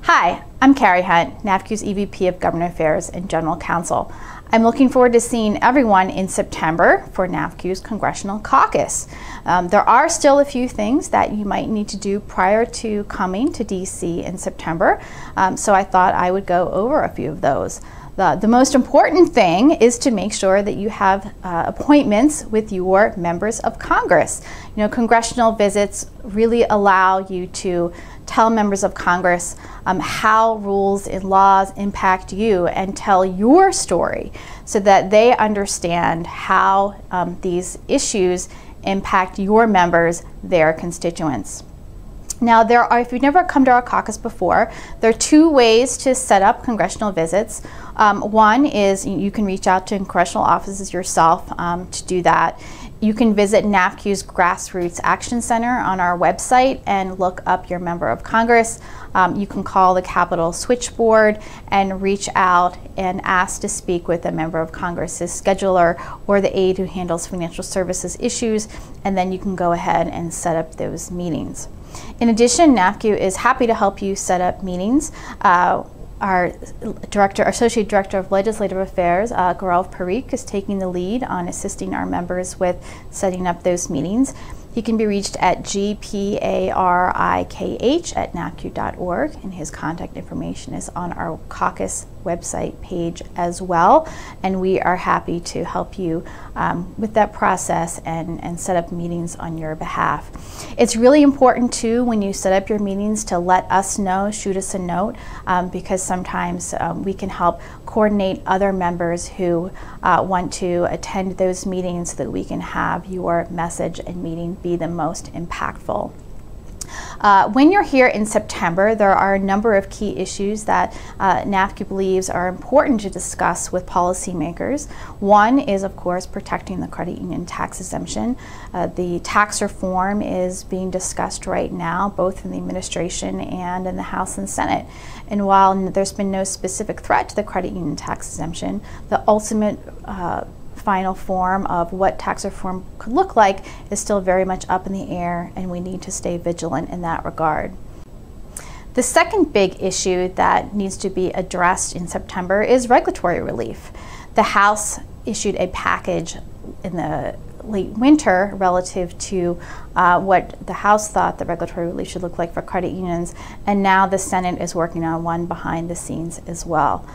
Hi, I'm Carrie Hunt, NAFCU's EVP of Government Affairs and General Counsel. I'm looking forward to seeing everyone in September for NAFCU's Congressional Caucus. There are still a few things that you might need to do prior to coming to DC in September, so I thought I would go over a few of those. The most important thing is to make sure that you have appointments with your members of Congress. You know, congressional visits really allow you to tell members of Congress how rules and laws impact you and tell your story so that they understand how these issues impact your members, their constituents. Now, if you've never come to our caucus before, there are two ways to set up congressional visits. One is you can reach out to congressional offices yourself to do that. You can visit NAFCU's Grassroots Action Center on our website and look up your member of Congress. You can call the Capitol switchboard and reach out and ask to speak with a member of Congress's scheduler or the aide who handles financial services issues, and then you can go ahead and set up those meetings. In addition, NAFCU is happy to help you set up meetings. Our Associate Director of Legislative Affairs, Gaurav Parikh, is taking the lead on assisting our members with setting up those meetings. He can be reached at gparikh@nafcu.org, and his contact information is on our caucus website page as well. And we are happy to help you with that process and set up meetings on your behalf. It's really important too when you set up your meetings to let us know, shoot us a note, because sometimes we can help coordinate other members who want to attend those meetings so that we can have your message and meeting be the most impactful. When you're here in September, there are a number of key issues that NAFCU believes are important to discuss with policymakers. One is, of course, protecting the credit union tax exemption. The tax reform is being discussed right now, both in the administration and in the House and Senate. And while there's been no specific threat to the credit union tax exemption, the ultimate final form of what tax reform could look like is still very much up in the air, and we need to stay vigilant in that regard. The second big issue that needs to be addressed in September is regulatory relief. The House issued a package in the late winter relative to what the House thought the regulatory relief should look like for credit unions, and now the Senate is working on one behind the scenes as well.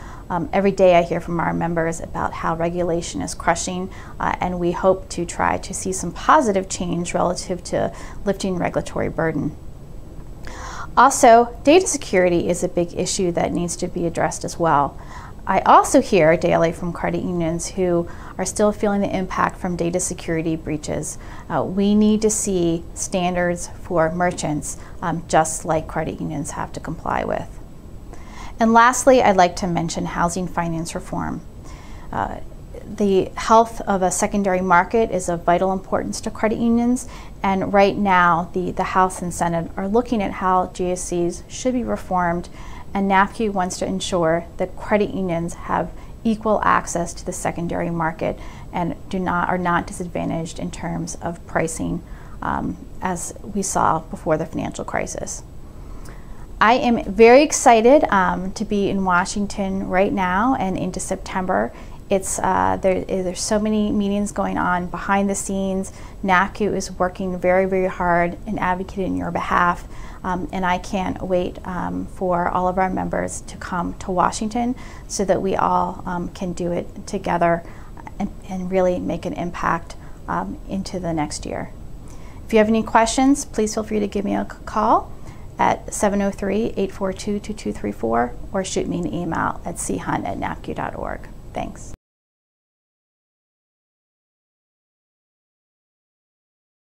Every day I hear from our members about how regulation is crushing, and we hope to try to see some positive change relative to lifting regulatory burden. Also, data security is a big issue that needs to be addressed as well. I also hear daily from credit unions who are still feeling the impact from data security breaches. We need to see standards for merchants, just like credit unions have to comply with. And lastly, I'd like to mention housing finance reform. The health of a secondary market is of vital importance to credit unions, and right now the House and Senate are looking at how GSEs should be reformed, and NAFCU wants to ensure that credit unions have equal access to the secondary market and are not disadvantaged in terms of pricing as we saw before the financial crisis. I am very excited to be in Washington right now and into September. There's so many meetings going on behind the scenes. NAFCU is working very, very hard and advocating on your behalf, and I can't wait for all of our members to come to Washington so that we all can do it together and really make an impact into the next year. If you have any questions, please feel free to give me a call at 703-842-2234 or shoot me an email at chunt@nafcu.org. Thanks.